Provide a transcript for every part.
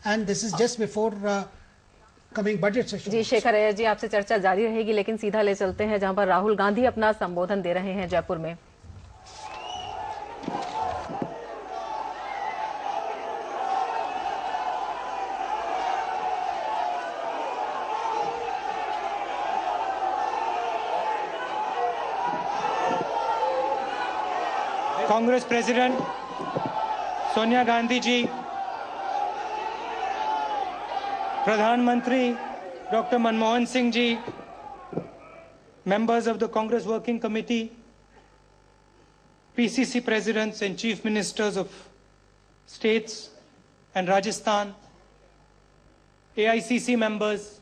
and this is just before coming budget session. जी शेखर अय्यर जी, आपसे चर्चा जारी रहेगी, लेकिन सीधा ले चलते हैं जहां पर राहुल गांधी अपना संबोधन दे रहे हैं जयपुर में। Congress President Sonia Gandhi ji, Pradhan Mantri Dr. Manmohan Singh ji, members of the Congress Working Committee, PCC presidents and chief ministers of states and Rajasthan, AICC members,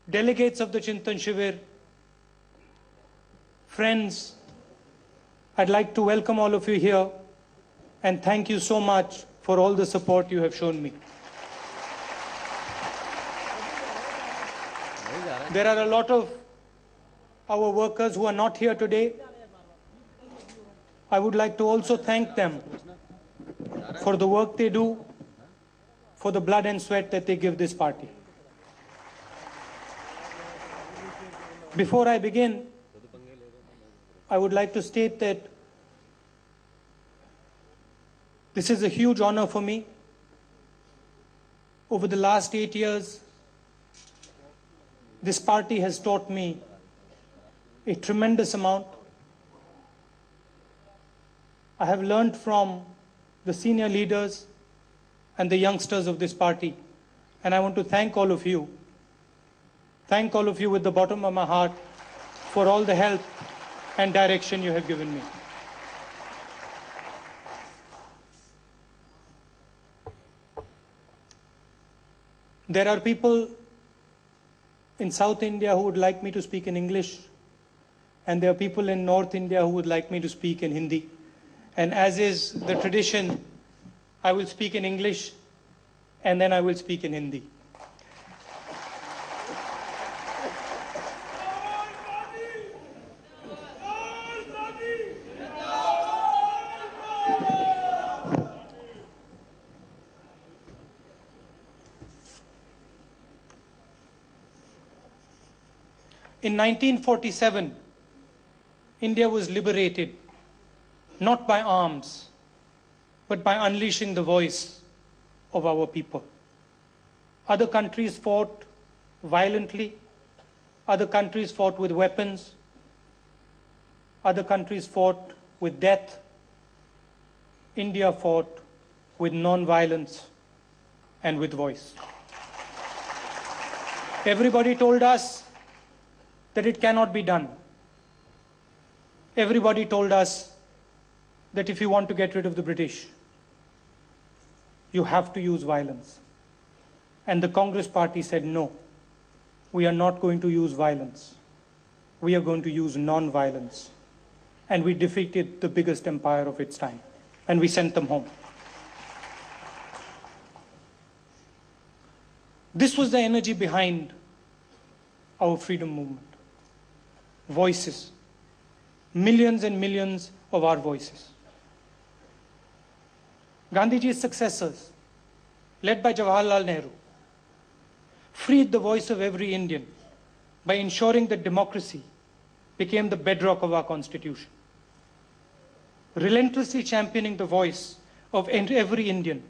delegates of the Chintan Shivir, friends, I'd like to welcome all of you here and thank you so much for all the support you have shown me. There are a lot of our workers who are not here today. I would like to also thank them for the work they do, for the blood and sweat that they give this party. Before I begin, I would like to state that this is a huge honor for me. Over the last 8 years, this party has taught me a tremendous amount. I have learned from the senior leaders and the youngsters of this party, and I want to thank all of you. Thank all of you with the bottom of my heart for all the help and direction you have given me. There are people in South India who would like me to speak in English, and there are people in North India who would like me to speak in Hindi. And as is the tradition, I will speak in English and then I will speak in Hindi. In 1947, India was liberated, not by arms, but by unleashing the voice of our people. Other countries fought violently, other countries fought with weapons, other countries fought with death. India fought with non-violence and with voice. Everybody told us that it cannot be done. Everybody told us that if you want to get rid of the British, you have to use violence. And the Congress party said, no, we are not going to use violence. We are going to use non-violence. And we defeated the biggest empire of its time. And we sent them home. This was the energy behind our freedom movement. Voices. Millions and millions of our voices. Gandhiji's successors, led by Jawaharlal Nehru, freed the voice of every Indian by ensuring that democracy became the bedrock of our constitution. Relentlessly championing the voice of every Indian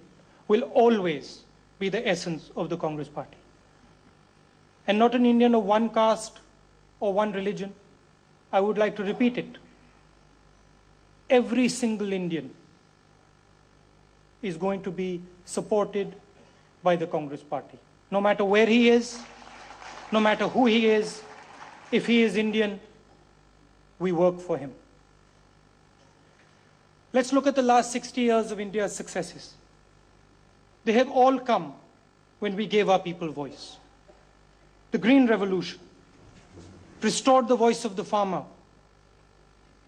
will always be the essence of the Congress party. And not an Indian of one caste or one religion. I would like to repeat it. Every single Indian is going to be supported by the Congress party. No matter where he is, no matter who he is, if he is Indian, we work for him. Let's look at the last 60 years of India's successes. They have all come when we gave our people voice. The Green Revolution restored the voice of the farmer.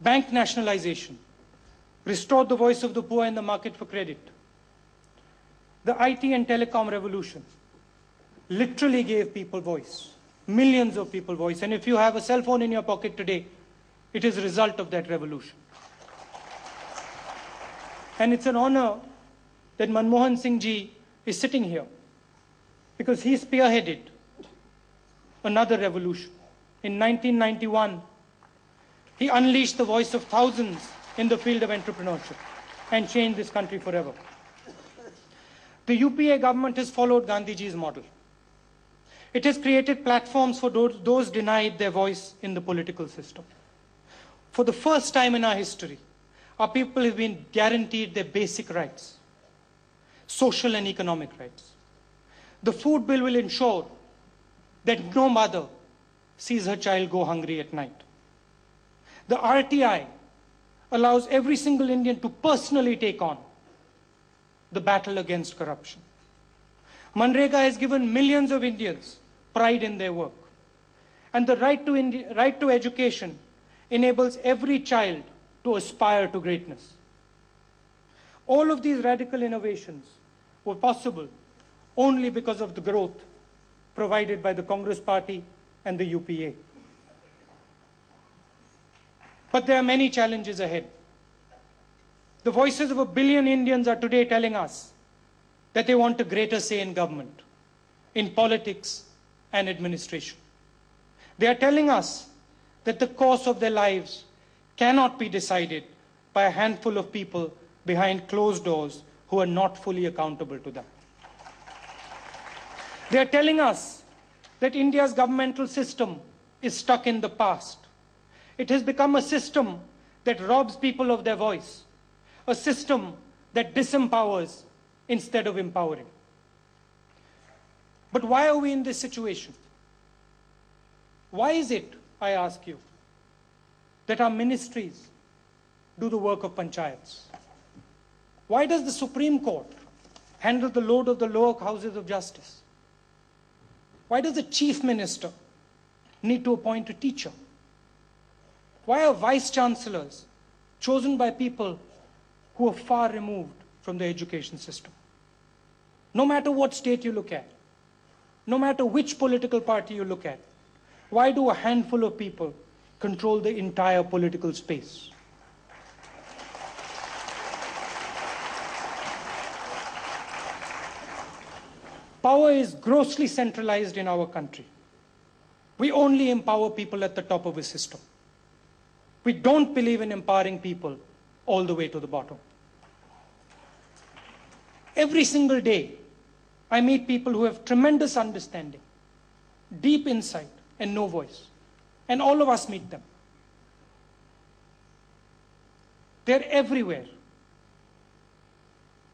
Bank nationalization restored the voice of the poor in the market for credit. The IT and telecom revolution literally gave people voice, millions of people voice. And if you have a cell phone in your pocket today, it is a result of that revolution. And it's an honor that Manmohan Singh ji is sitting here because he spearheaded another revolution. In 1991, he unleashed the voice of thousands in the field of entrepreneurship and changed this country forever. The UPA government has followed Gandhiji's model. It has created platforms for those denied their voice in the political system. For the first time in our history, our people have been guaranteed their basic rights, social and economic rights. The food bill will ensure that no mother sees her child go hungry at night. The RTI allows every single Indian to personally take on the battle against corruption. Manrega has given millions of Indians pride in their work. And the right to education enables every child to aspire to greatness. All of these radical innovations were possible only because of the growth provided by the Congress Party and the UPA. But there are many challenges ahead. The voices of 1 billion Indians are today telling us that they want a greater say in government, in politics and administration. They are telling us that the course of their lives cannot be decided by a handful of people behind closed doors who are not fully accountable to them. They are telling us that India's governmental system is stuck in the past. It has become a system that robs people of their voice, a system that disempowers instead of empowering. But why are we in this situation? Why is it, I ask you, that our ministries do the work of panchayats? Why does the Supreme Court handle the load of the lower houses of justice? Why does the chief minister need to appoint a teacher? Why are vice chancellors chosen by people who are far removed from the education system? No matter what state you look at, no matter which political party you look at, why do a handful of people control the entire political space? Power is grossly centralized in our country. We only empower people at the top of a system. We don't believe in empowering people all the way to the bottom. Every single day, I meet people who have tremendous understanding, deep insight, and no voice. And all of us meet them. They're everywhere.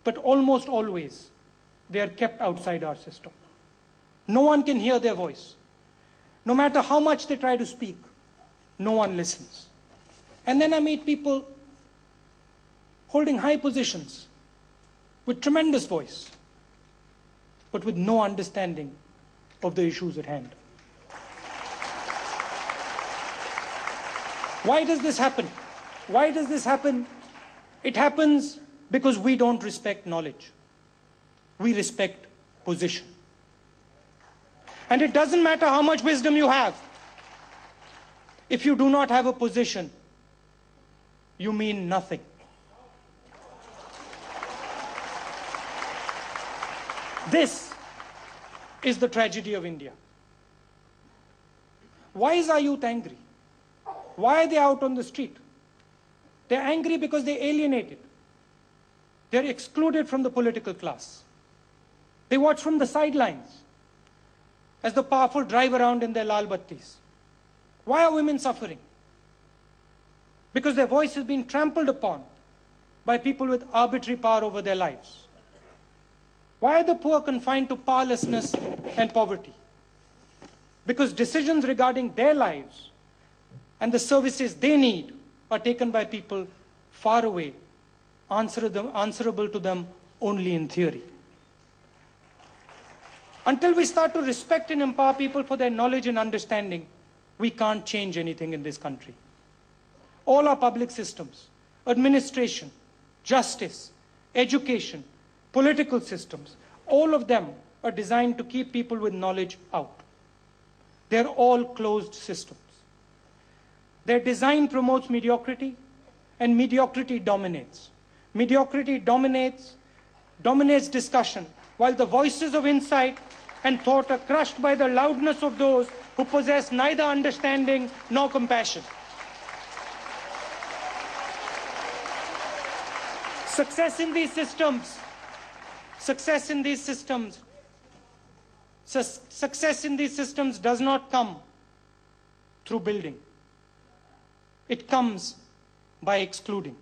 But almost always, they are kept outside our system. No one can hear their voice. No matter how much they try to speak, no one listens. And then I meet people holding high positions with tremendous voice, but with no understanding of the issues at hand. Why does this happen? Why does this happen? It happens because we don't respect knowledge. We respect position. And it doesn't matter how much wisdom you have. If you do not have a position, you mean nothing. This is the tragedy of India. Why is our youth angry? Why are they out on the street? They're angry because they're alienated. They're excluded from the political class. They watch from the sidelines as the powerful drive around in their lal battis. Why are women suffering? Because their voice has been trampled upon by people with arbitrary power over their lives. Why are the poor confined to powerlessness and poverty? Because decisions regarding their lives and the services they need are taken by people far away, answerable to them only in theory. Until we start to respect and empower people for their knowledge and understanding, we can't change anything in this country. All our public systems, administration, justice, education, political systems, all of them are designed to keep people with knowledge out. They're all closed systems. Their design promotes mediocrity, and mediocrity dominates. Mediocrity dominates dominates discussion, while the voices of insight and thought are crushed by the loudness of those who possess neither understanding nor compassion. Success in these systems does not come through building. It comes by excluding.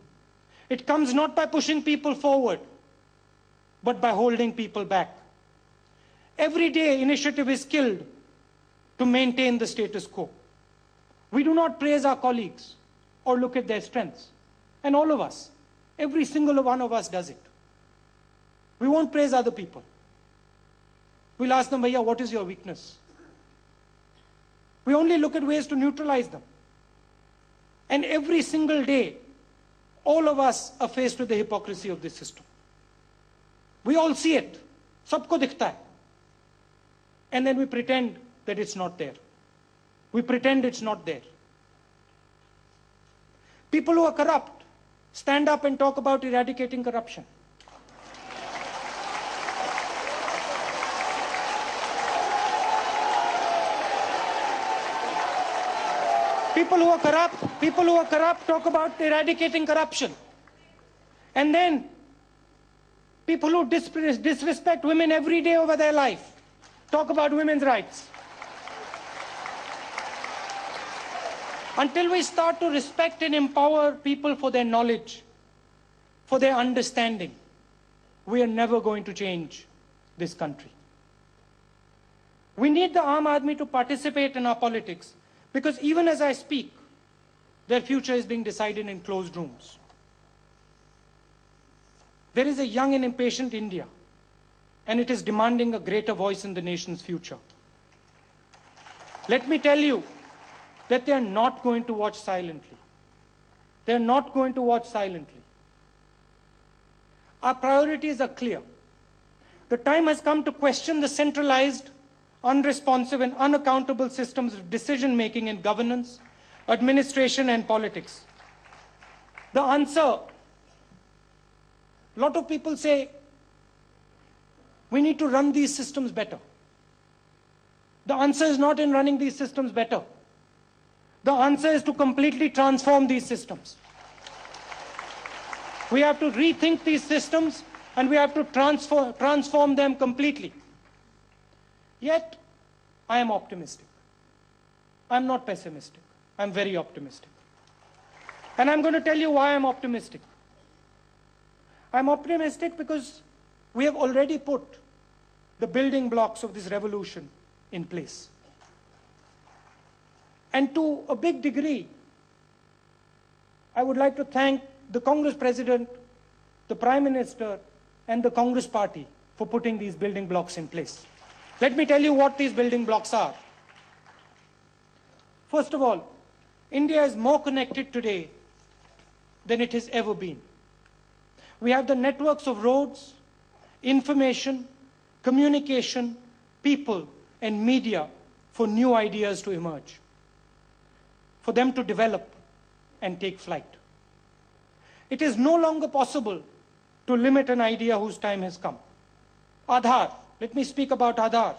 It comes not by pushing people forward, but by holding people back. Every day, initiative is killed to maintain the status quo. We do not praise our colleagues or look at their strengths. And all of us, every single one of us does it. We won't praise other people. We'll ask them, Bhaiya, what is your weakness? We only look at ways to neutralize them. And every single day, all of us are faced with the hypocrisy of this system. We all see it. Sabko dikhta hai. And then we pretend that it's not there. We pretend it's not there. People who are corrupt stand up and talk about eradicating corruption. People who are corrupt talk about eradicating corruption. And then people who disrespect women every day over their life talk about women's rights. Until we start to respect and empower people for their knowledge, for their understanding, we are never going to change this country. We need the Aam Aadmi to participate in our politics, because even as I speak, their future is being decided in closed rooms. There is a young and impatient India, and it is demanding a greater voice in the nation's future. Let me tell you that they are not going to watch silently. They are not going to watch silently. Our priorities are clear. The time has come to question the centralized, unresponsive and unaccountable systems of decision-making in governance, administration and politics. The answer, a lot of people say, we need to run these systems better. The answer is not in running these systems better. The answer is to completely transform these systems. We have to rethink these systems and we have to transform them completely. Yet, I am optimistic. I'm not pessimistic. I'm very optimistic. And I'm going to tell you why I'm optimistic. I'm optimistic because we have already put the building blocks of this revolution in place. And to a big degree, I would like to thank the Congress President, the Prime Minister, and the Congress Party for putting these building blocks in place. Let me tell you what these building blocks are. First of all, India is more connected today than it has ever been. We have the networks of roads, information, communication, people, and media for new ideas to emerge, for them to develop and take flight. It is no longer possible to limit an idea whose time has come. Aadhaar, let me speak about Aadhaar.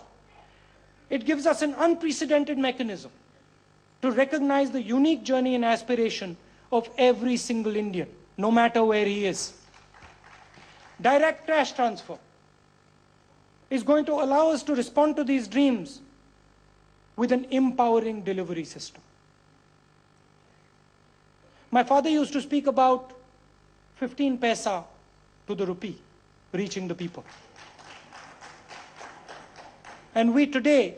It gives us an unprecedented mechanism to recognize the unique journey and aspiration of every single Indian, no matter where he is. Direct cash transfer is going to allow us to respond to these dreams with an empowering delivery system. My father used to speak about 15 paisa to the rupee reaching the people. And we today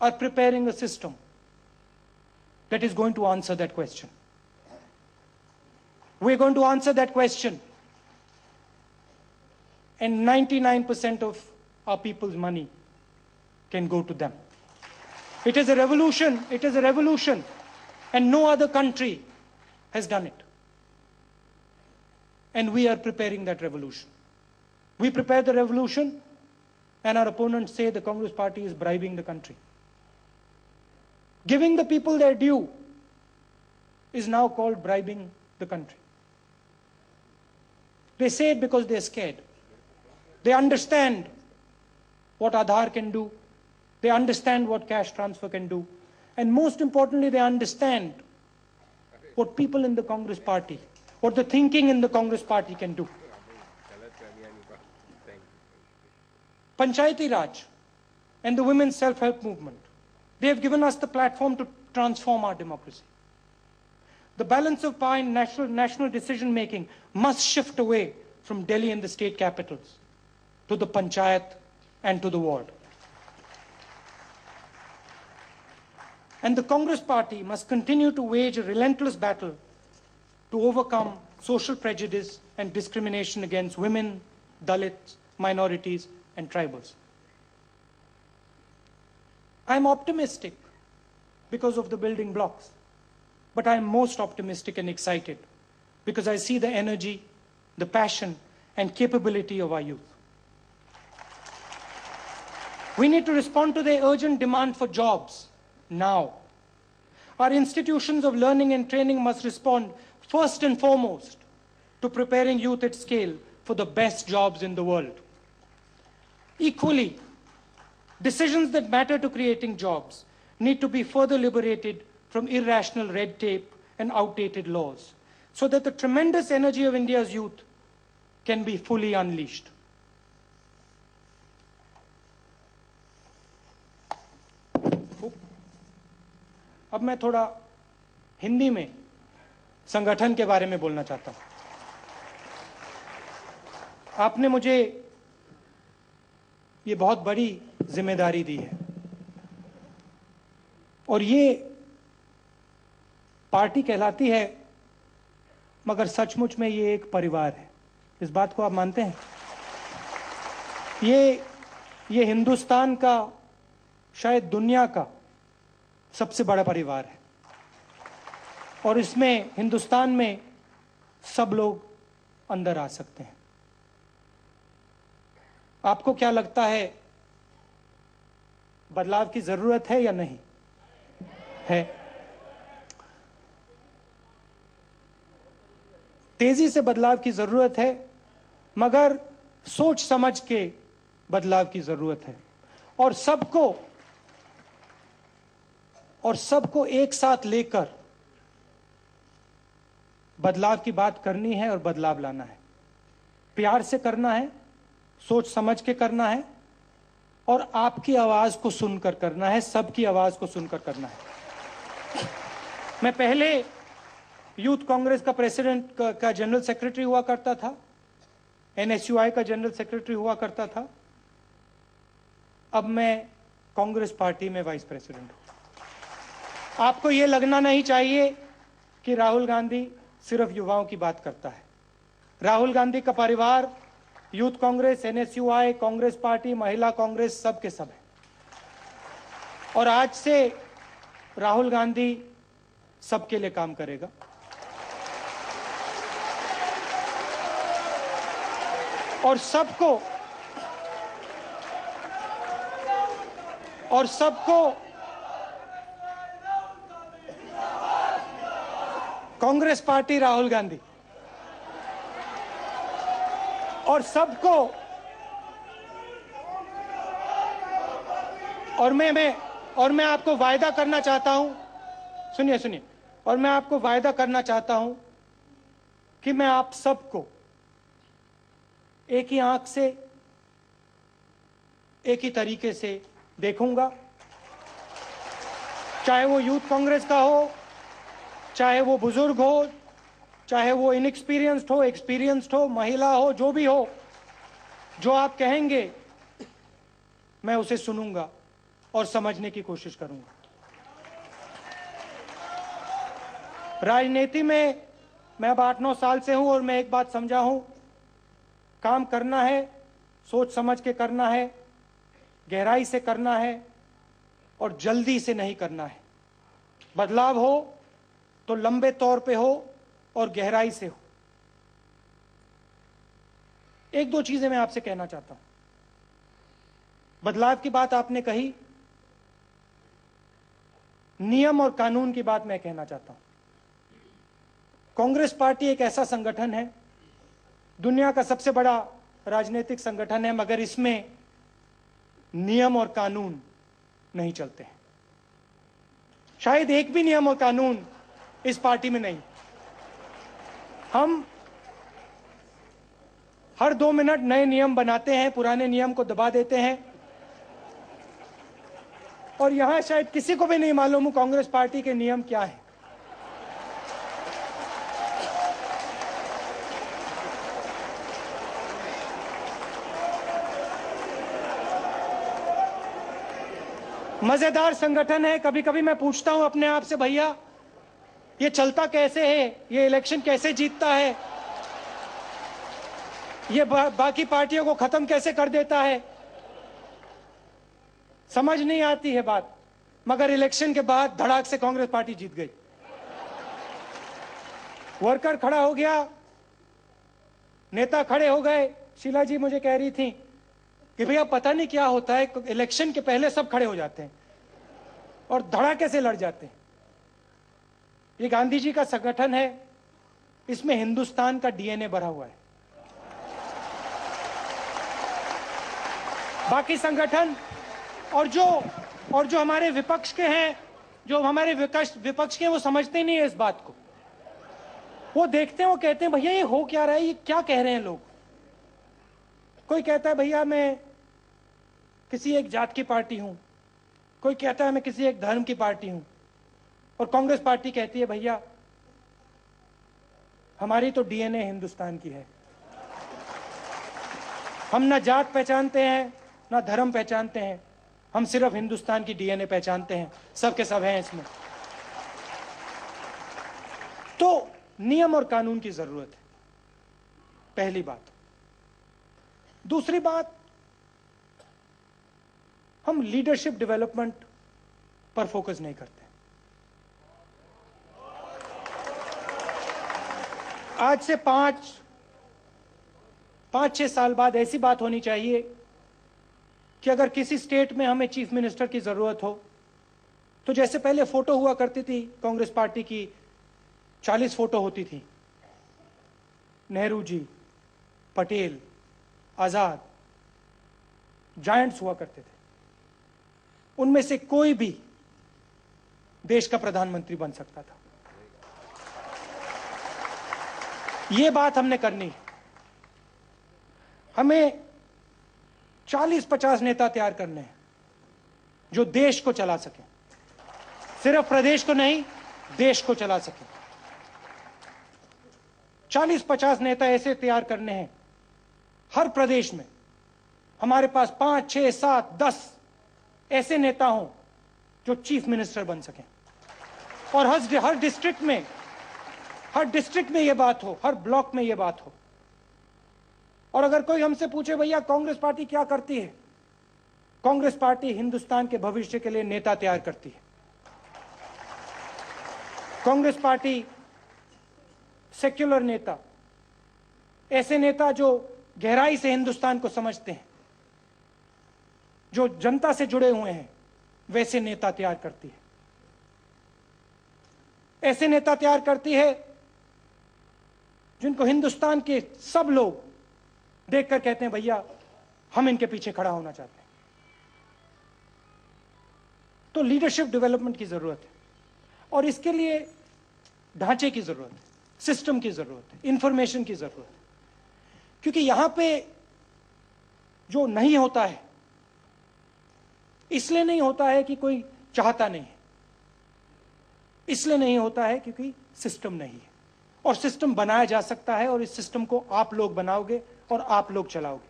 are preparing a system that is going to answer that question. We're going to answer that question. And 99% of our people's money can go to them. It is a revolution. It is a revolution. And no other country has done it. And we are preparing that revolution. We prepare the revolution, and our opponents say the Congress Party is bribing the country. Giving the people their due is now called bribing the country. They say it because they're scared. They understand what Aadhaar can do. They understand what cash transfer can do. And most importantly, they understand what people in the Congress party, what the thinking in the Congress party can do. Panchayati Raj and the women's self-help movement, they have given us the platform to transform our democracy. The balance of power in national decision-making must shift away from Delhi and the state capitals to the panchayat and to the ward. And the Congress party must continue to wage a relentless battle to overcome social prejudice and discrimination against women, Dalits, minorities, and tribals. I'm optimistic because of the building blocks, but I'm most optimistic and excited because I see the energy, the passion, and capability of our youth. We need to respond to their urgent demand for jobs now. Our institutions of learning and training must respond first and foremost to preparing youth at scale for the best jobs in the world. Equally, decisions that matter to creating jobs need to be further liberated from irrational red tape and outdated laws, so that the tremendous energy of India's youth can be fully unleashed. अब मैं थोड़ा हिंदी में संगठन के बारे में बोलना चाहता हूं। आपने मुझे ये बहुत बड़ी जिम्मेदारी दी है और ये पार्टी कहलाती है, मगर सचमुच में ये एक परिवार है। इस बात को आप मानते हैं? ये हिंदुस्तान का, शायद दुनिया का सबसे बड़ा परिवार है और इसमें, हिंदुस्तान में सब लोग अंदर आ सकते हैं। आपको क्या लगता है, बदलाव की जरूरत है या नहीं है? तेजी से बदलाव की जरूरत है, मगर सोच समझ के बदलाव की जरूरत है और सबको एक साथ लेकर बदलाव की बात करनी है और बदलाव लाना है। प्यार से करना है, सोच समझ के करना है और आपकी आवाज को सुनकर करना है, सबकी आवाज को सुनकर करना है। मैं पहले यूथ कांग्रेस का प्रेसिडेंट का जनरल सेक्रेटरी हुआ करता था, एनएसयूआई का जनरल सेक्रेटरी हुआ करता था, अब मैं कांग्रेस पार्टी में वाइस प्रेसिडेंट हूं। आपको यह लगना नहीं चाहिए कि राहुल गांधी सिर्फ युवाओं की बात करता है। राहुल गांधी का परिवार youth Congress, NSUI, Congress party, महिला कांग्रेस, सब के सब है और आज से राहुल गांधी सबके लिए काम करेगा। और सबको कांग्रेस पार्टी राहुल गांधी और सबको, और मैं आपको वायदा करना चाहता हूं, सुनिए, और मैं आपको वायदा करना चाहता हूं कि मैं आप सबको एक ही आंख से, एक ही तरीके से देखूंगा, चाहे वो यूथ कांग्रेस का हो, चाहे वो बुजुर्ग हो, चाहे वो इनएक्सपीरियंस्ड हो, एक्सपीरियंस्ड हो, महिला हो, जो भी हो। जो आप कहेंगे मैं उसे सुनूंगा और समझने की कोशिश करूंगा। राजनीति में मैं अब 8-9 साल से हूं और मैं एक बात समझा हूं, काम करना है, सोच समझ के करना है, गहराई से करना है और जल्दी से नहीं करना है। बदलाव हो तो लंबे तौर पे हो और गहराई से हो। एक दो चीजें मैं आपसे कहना चाहता हूं। बदलाव की बात आपने कही, नियम और कानून की बात मैं कहना चाहता हूं। कांग्रेस पार्टी एक ऐसा संगठन है, दुनिया का सबसे बड़ा राजनीतिक संगठन है, मगर इसमें नियम और कानून नहीं चलते हैं। शायद एक भी नियम और कानून इस पार्टी में नहीं। हम हर 2 मिनट नए नियम बनाते हैं, पुराने नियम को दबा देते हैं, और यहां शायद किसी को भी नहीं मालूम कांग्रेस पार्टी के नियम क्या है। मजेदार संगठन है। कभी कभी मैं पूछता हूं अपने आप से, भैया ये चलता कैसे है, ये इलेक्शन कैसे जीतता है, ये बाकी पार्टियों को खत्म कैसे कर देता है। समझ नहीं आती है बात, मगर इलेक्शन के बाद धड़ाक से कांग्रेस पार्टी जीत गई। वर्कर खड़ा हो गया, नेता खड़े हो गए। शीला जी मुझे कह रही थी कि भैया पता नहीं क्या होता है, इलेक्शन के पहले सब खड़े हो जाते हैं और धड़ाके से लड़ जाते हैं। ये गांधी जी का संगठन है, इसमें हिंदुस्तान का डीएनए भरा हुआ है। बाकी संगठन और जो हमारे विपक्ष के हैं, जो हमारे विपक्ष के हैं, वो समझते नहीं है इस बात को। वो देखते हैं, वो कहते हैं भैया ये हो क्या रहा है, ये क्या कह रहे हैं लोग। कोई कहता है भैया मैं किसी एक जात की पार्टी हूं, कोई कहता है मैं किसी एक धर्म की पार्टी हूं, और कांग्रेस पार्टी कहती है भैया हमारी तो डीएनए हिंदुस्तान की है। हम ना जात पहचानते हैं ना धर्म पहचानते हैं, हम सिर्फ हिंदुस्तान की डीएनए पहचानते हैं। सब के सब हैं इसमें। तो नियम और कानून की जरूरत है, पहली बात। दूसरी बात, हम लीडरशिप डेवलपमेंट पर फोकस नहीं करते। आज से 5-6 साल बाद ऐसी बात होनी चाहिए कि अगर किसी स्टेट में हमें चीफ मिनिस्टर की जरूरत हो, तो जैसे पहले फोटो हुआ करती थी कांग्रेस पार्टी की, 40 फोटो होती थी, नेहरू जी, पटेल, आजाद, जायंट्स हुआ करते थे। उनमें से कोई भी देश का प्रधानमंत्री बन सकता था। यह बात हमने करनी है। हमें 40-50 नेता तैयार करने हैं जो देश को चला सके, सिर्फ प्रदेश को नहीं, देश को चला सके। 40-50 नेता ऐसे तैयार करने हैं हर प्रदेश में। हमारे पास 5, 6, 7, 10 ऐसे नेता हों जो चीफ मिनिस्टर बन सकें, और हर डिस्ट्रिक्ट में यह बात हो, हर ब्लॉक में यह बात हो। और अगर कोई हमसे पूछे भैया कांग्रेस पार्टी क्या करती है, कांग्रेस पार्टी हिंदुस्तान के भविष्य के लिए नेता तैयार करती है। कांग्रेस पार्टी सेक्युलर नेता, ऐसे नेता जो गहराई से हिंदुस्तान को समझते हैं, जो जनता से जुड़े हुए हैं, वैसे नेता तैयार करती है। ऐसे नेता तैयार करती है जिनको हिंदुस्तान के सब लोग देखकर कहते हैं भैया हम इनके पीछे खड़ा होना चाहते हैं। तो लीडरशिप डेवलपमेंट की जरूरत है, और इसके लिए ढांचे की जरूरत है, सिस्टम की जरूरत है, इंफॉर्मेशन की जरूरत है। क्योंकि यहां पे जो नहीं होता है, इसलिए नहीं होता है कि कोई चाहता नहीं है, इसलिए नहीं होता है क्योंकि सिस्टम नहीं है। और सिस्टम बनाया जा सकता है, और इस सिस्टम को आप लोग बनाओगे और आप लोग चलाओगे।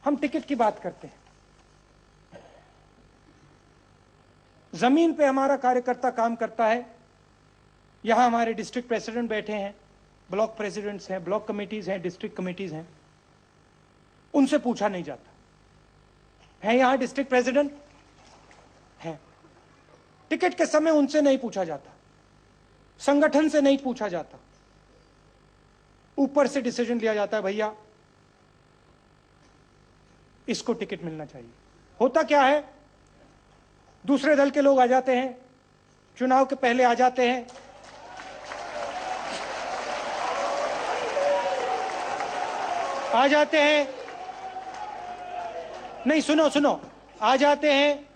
हम टिकट की बात करते हैं। जमीन पे हमारा कार्यकर्ता काम करता है। यहां हमारे डिस्ट्रिक्ट प्रेसिडेंट बैठे हैं, ब्लॉक प्रेसिडेंट्स हैं, ब्लॉक कमेटीज हैं, डिस्ट्रिक्ट कमेटीज हैं। उनसे पूछा नहीं जाता है। यहां डिस्ट्रिक्ट प्रेसिडेंट है, टिकट के समय उनसे नहीं पूछा जाता, संगठन से नहीं पूछा जाता। ऊपर से डिसीजन लिया जाता है भैया इसको टिकट मिलना चाहिए। होता क्या है, दूसरे दल के लोग आ जाते हैं, चुनाव के पहले आ जाते हैं, आ जाते हैं, नहीं सुनो, आ जाते हैं,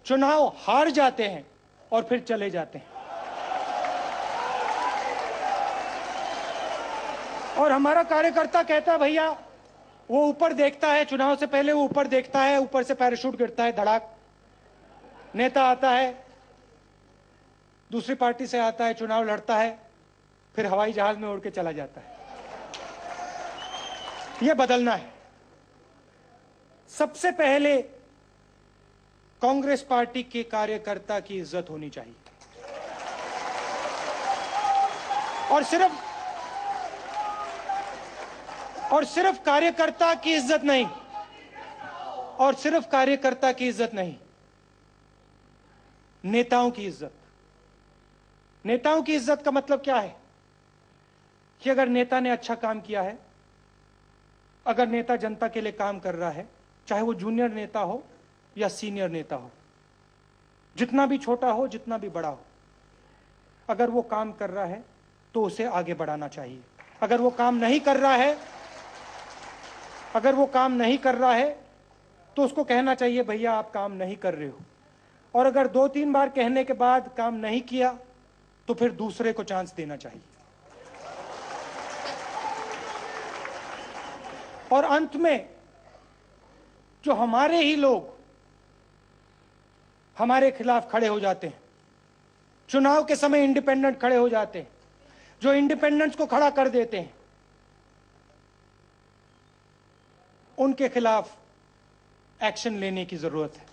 चुनाव हार जाते हैं और फिर चले जाते हैं। और हमारा कार्यकर्ता कहता है भैया, वो ऊपर देखता है, चुनाव से पहले वो ऊपर देखता है, ऊपर से पैराशूट गिरता है, धड़ाक, नेता आता है, दूसरी पार्टी से आता है, चुनाव लड़ता है, फिर हवाई जहाज में उड़ के चला जाता है। यह बदलना है। सबसे पहले कांग्रेस पार्टी के कार्यकर्ता की इज्जत होनी चाहिए, और सिर्फ कार्यकर्ता की इज्जत नहीं, नेताओं की इज्जत। नेताओं की इज्जत का मतलब क्या है कि अगर नेता ने अच्छा काम किया है, अगर नेता जनता के लिए काम कर रहा है, चाहे वो जूनियर नेता हो या सीनियर नेता हो, जितना भी छोटा हो, जितना भी बड़ा हो, अगर वो काम कर रहा है तो उसे आगे बढ़ाना चाहिए। अगर वो काम नहीं कर रहा है तो उसको कहना चाहिए भैया आप काम नहीं कर रहे हो। और अगर 2-3 बार कहने के बाद काम नहीं किया तो फिर दूसरे को चांस देना चाहिए। और अंत में जो हमारे ही लोग हमारे खिलाफ खड़े हो जाते हैं, चुनाव के समय इंडिपेंडेंट खड़े हो जाते हैं, जो इंडिपेंडेंस को खड़ा कर देते हैं, उनके खिलाफ एक्शन लेने की जरूरत है।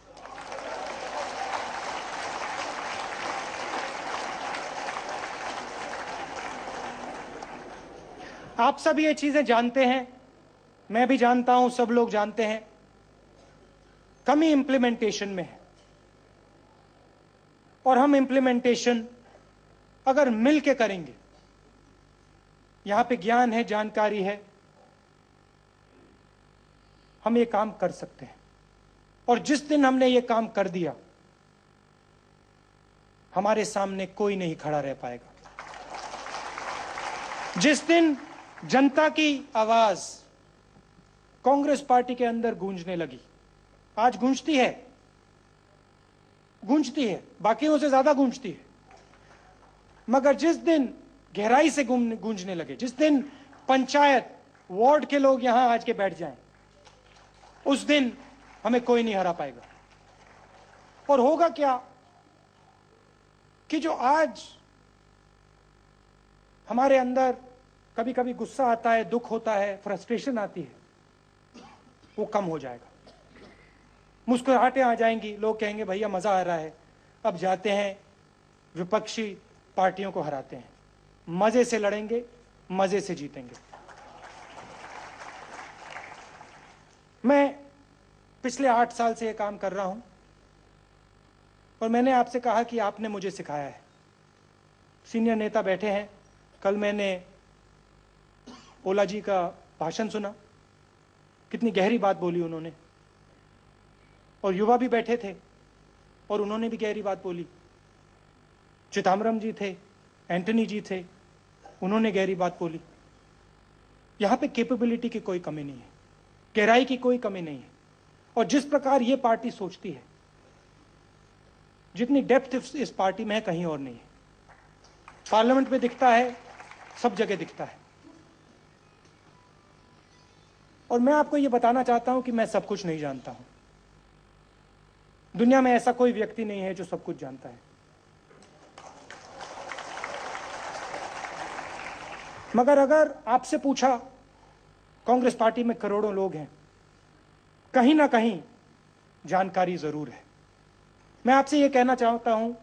आप सब ये चीजें जानते हैं, मैं भी जानता हूं, सब लोग जानते हैं, कमी इंप्लीमेंटेशन में है। और हम इंप्लीमेंटेशन अगर मिल के करेंगे, यहां पे ज्ञान है, जानकारी है, हम ये काम कर सकते हैं। और जिस दिन हमने ये काम कर दिया, हमारे सामने कोई नहीं खड़ा रह पाएगा। जिस दिन जनता की आवाज कांग्रेस पार्टी के अंदर गूंजने लगी, आज गूंजती है, बाकियों से ज्यादा गूंजती है, मगर जिस दिन गहराई से गूंजने लगे, जिस दिन पंचायत वार्ड के लोग यहां आज के बैठ जाएं, उस दिन हमें कोई नहीं हरा पाएगा। और होगा क्या कि जो आज हमारे अंदर कभी कभी गुस्सा आता है, दुख होता है, फ्रस्ट्रेशन आती है, वो कम हो जाएगा, मुस्कुराहटें आ जाएंगी, लोग कहेंगे भैया मजा आ रहा है, अब जाते हैं विपक्षी पार्टियों को हराते हैं, मजे से लड़ेंगे, मजे से जीतेंगे। मैं पिछले 8 साल से ये काम कर रहा हूं और मैंने आपसे कहा कि आपने मुझे सिखाया है। सीनियर नेता बैठे हैं, कल मैंने ओला जी का भाषण सुना, कितनी गहरी बात बोली उन्होंने, और युवा भी बैठे थे और उन्होंने भी गहरी बात बोली। चिदम्बरम जी थे, एंटनी जी थे, उन्होंने गहरी बात बोली। यहां पे कैपेबिलिटी की कोई कमी नहीं है, गहराई की कोई कमी नहीं है। और जिस प्रकार ये पार्टी सोचती है, जितनी डेप्थ इस पार्टी में है, कहीं और नहीं है। पार्लियामेंट में दिखता है, सब जगह दिखता है। और मैं आपको ये बताना चाहता हूं कि मैं सब कुछ नहीं जानता हूं। दुनिया में ऐसा कोई व्यक्ति नहीं है जो सब कुछ जानता है। मगर अगर आपसे पूछा, कांग्रेस पार्टी में करोड़ों लोग हैं, कहीं ना कहीं जानकारी जरूर है। मैं आपसे यह कहना चाहता हूं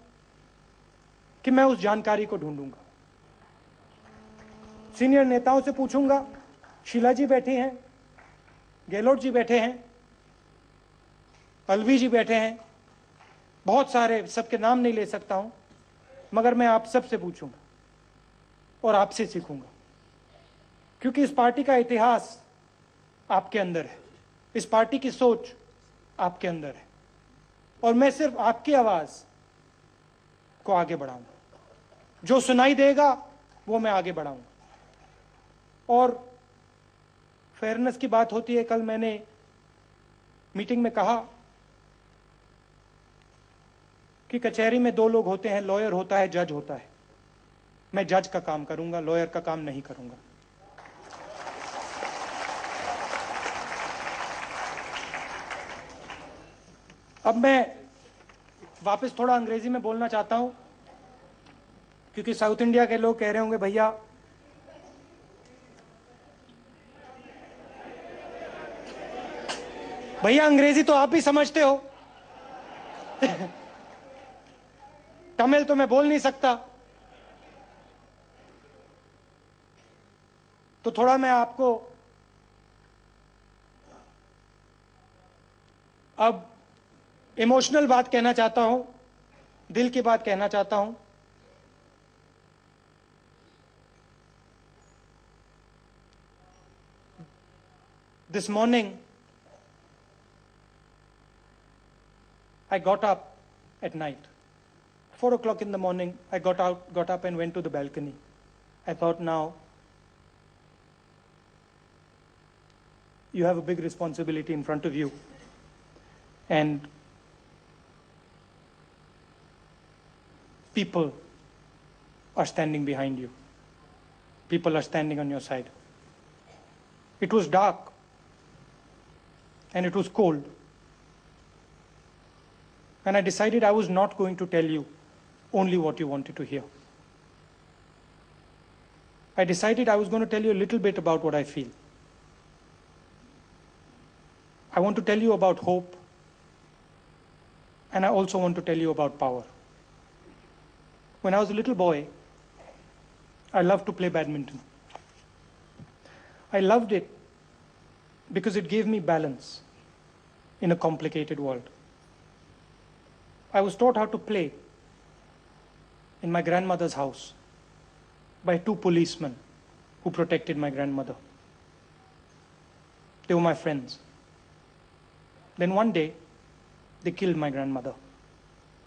कि मैं उस जानकारी को ढूंढूंगा, सीनियर नेताओं से पूछूंगा। शीला जी बैठी हैं, गहलोत जी बैठे हैं, अलवी जी बैठे हैं, बहुत सारे, सबके नाम नहीं ले सकता हूं, मगर मैं आप सबसे पूछूंगा और आपसे सीखूंगा, क्योंकि इस पार्टी का इतिहास आपके अंदर है, इस पार्टी की सोच आपके अंदर है, और मैं सिर्फ आपकी आवाज को आगे बढ़ाऊंगा। जो सुनाई देगा वो मैं आगे बढ़ाऊंगा। और फेयरनेस की बात होती है, कल मैंने मीटिंग में कहा कि कचहरी में दो लोग होते हैं, लॉयर होता है, जज होता है। मैं जज का काम करूंगा, लॉयर का काम नहीं करूंगा। अब मैं वापस थोड़ा अंग्रेजी में बोलना चाहता हूं, क्योंकि साउथ इंडिया के लोग कह रहे होंगे भैया भैया अंग्रेजी तो आप भी समझते हो तमिल तो मैं बोल नहीं सकता। तो थोड़ा मैं आपको अब इमोशनल बात कहना चाहता हूं, दिल की बात कहना चाहता हूं। This morning I got up at night. 4 o'clock in the morning, I got up and went to the balcony. I thought, now you have a big responsibility in front of you. And people are standing behind you. People are standing on your side. It was dark and it was cold. And I decided I was not going to tell you only what you wanted to hear. I decided I was going to tell you a little bit about what I feel. I want to tell you about hope, and I also want to tell you about power. When I was a little boy, I loved to play badminton. I loved it because it gave me balance in a complicated world. I was taught how to play in my grandmother's house by 2 policemen who protected my grandmother. They were my friends. Then one day, they killed my grandmother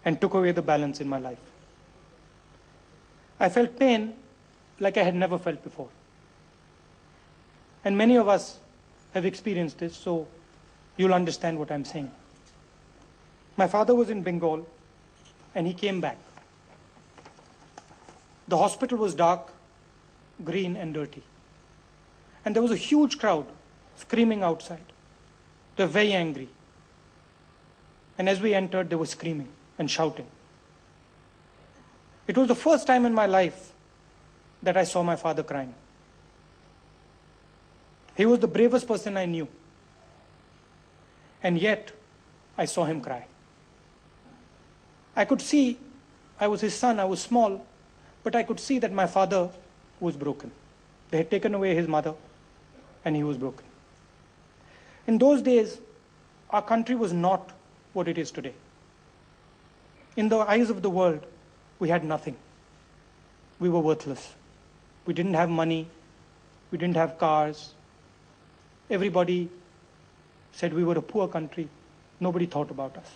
and took away the balance in my life. I felt pain like I had never felt before. And many of us have experienced this, so you'll understand what I'm saying. My father was in Bengal, and he came back. The hospital was dark, green, and dirty. And there was a huge crowd screaming outside. They were very angry. And as we entered, they were screaming and shouting. It was the first time in my life that I saw my father crying. He was the bravest person I knew. And yet, I saw him cry. I could see, I was his son, I was small, but I could see that my father was broken. They had taken away his mother, and he was broken. In those days, our country was not what it is today. In the eyes of the world, we had nothing. We were worthless. We didn't have money. We didn't have cars. Everybody said we were a poor country. Nobody thought about us.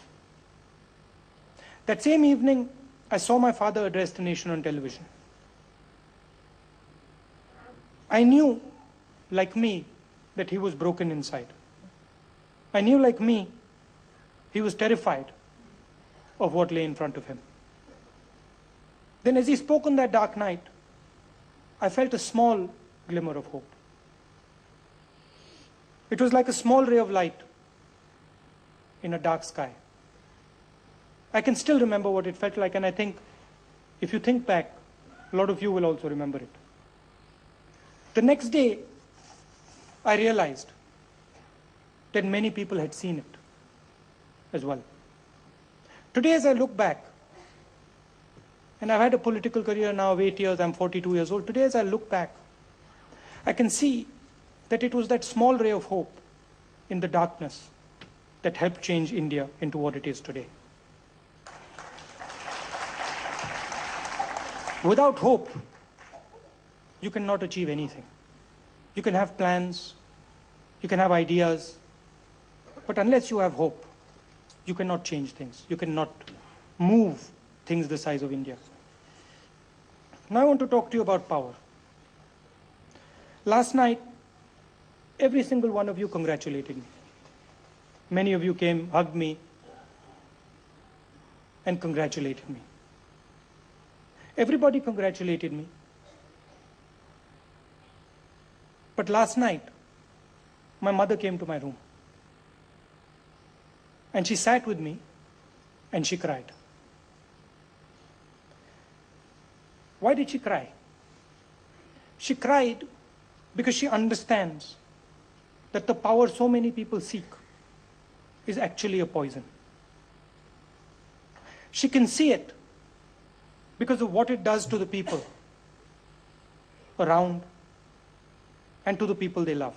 That same evening, I saw my father address the nation on television. I knew, like me, that he was broken inside. I knew, like me, he was terrified of what lay in front of him. Then as he spoke on that dark night, I felt a small glimmer of hope. It was like a small ray of light in a dark sky. I can still remember what it felt like, and I think if you think back, a lot of you will also remember it. The next day, I realized that many people had seen it as well. Today, as I look back, and I've had a political career now of 8 years, I'm 42 years old. Today, as I look back, I can see that it was that small ray of hope in the darkness that helped change India into what it is today. Without hope, you cannot achieve anything. You can have plans, you can have ideas, but unless you have hope, you cannot change things. You cannot move things the size of India. Now I want to talk to you about power. Last night, Every single one of you congratulated me. Many of you came, hugged me, and congratulated me. Everybody congratulated me. But last night, my mother came to my room. And she sat with me and she cried. Why did she cry? She cried because she understands that the power so many people seek is actually a poison. She can see it because of what it does to the people around and to the people they love.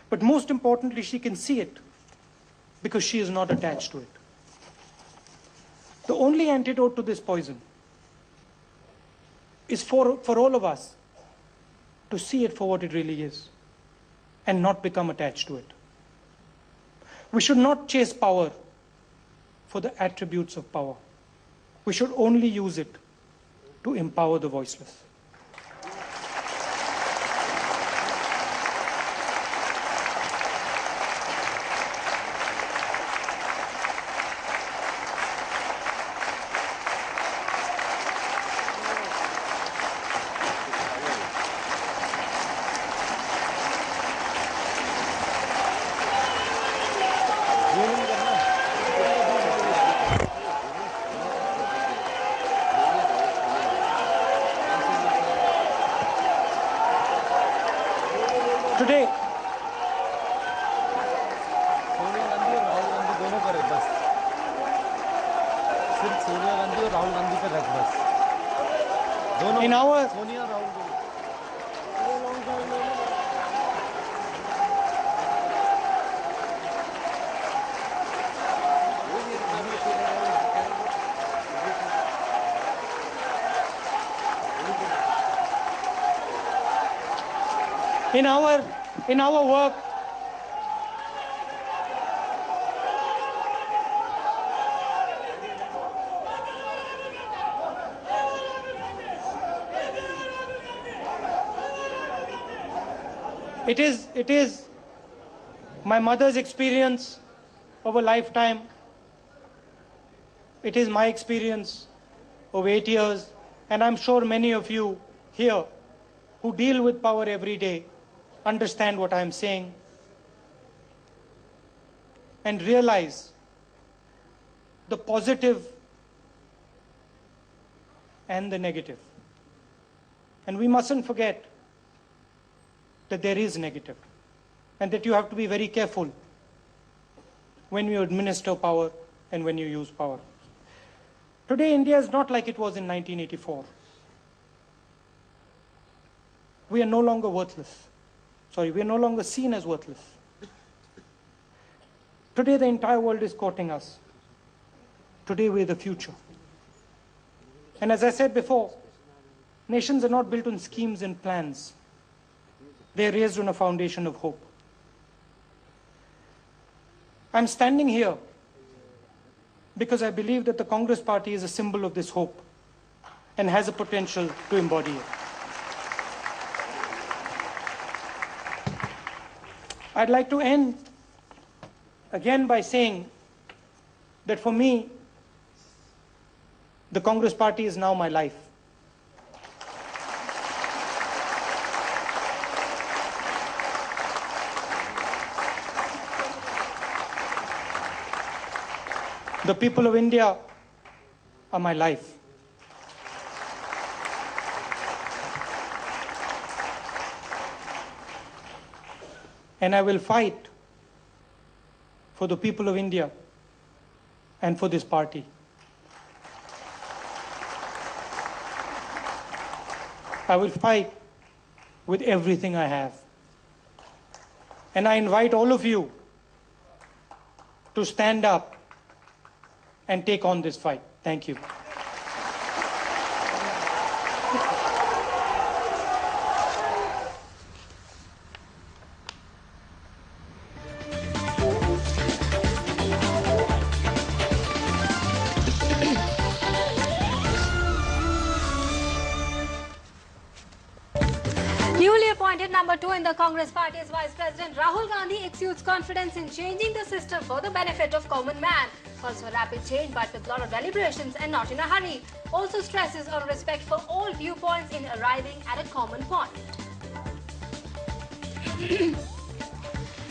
But most importantly, she can see it because she is not attached to it. The only antidote to this poison is for all of us to see it for what it really is and not become attached to it. We should not chase power for the attributes of power. We should only use it to empower the voiceless. Today, Sonia Gandhi और राहुल गांधी दोनों पर है बस, सिर्फ सोनिया गांधी और राहुल गांधी पर रख बस, दोनों in our सोनिया और Rahul Gandhi. in our work, it is my mother's experience of a lifetime. It is my experience of 8 years, and I'm sure many of you here who deal with power every day understand what I'm saying and realize the positive and the negative. And we mustn't forget that there is negative and that you have to be very careful when you administer power and when you use power. Today, India is not like it was in 1984. We are no longer worthless. We are no longer seen as worthless. Today, the entire world is courting us. Today, we're the future. And as I said before, nations are not built on schemes and plans. They are raised on a foundation of hope. I'm standing here because I believe that the Congress Party is a symbol of this hope and has a potential to embody it. I'd like to end again by saying that for me, the Congress Party is now my life. The people of India are my life. And I will fight for the people of India and for this party. I will fight with everything I have. And I invite all of you to stand up and take on this fight. Thank you. Newly appointed number 2 in the Congress Party's Vice President Rahul Gandhi exudes confidence in changing the system for the benefit of common man. Calls for rapid change but with lot of deliberations and not in a hurry. Also stresses on respect for all viewpoints in arriving at a common point.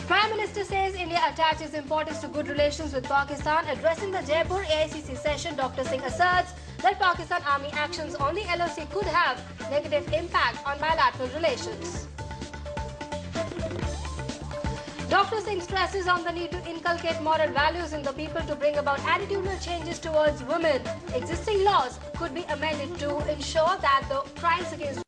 Prime Minister says India attaches importance to good relations with Pakistan. Addressing the Jaipur AICC session, Dr. Singh asserts that Pakistan Army actions on the LOC could have negative impact on bilateral relations. Dr. Singh stresses on the need to inculcate moral values in the people to bring about attitudinal changes towards women. Existing laws could be amended to ensure that the crimes against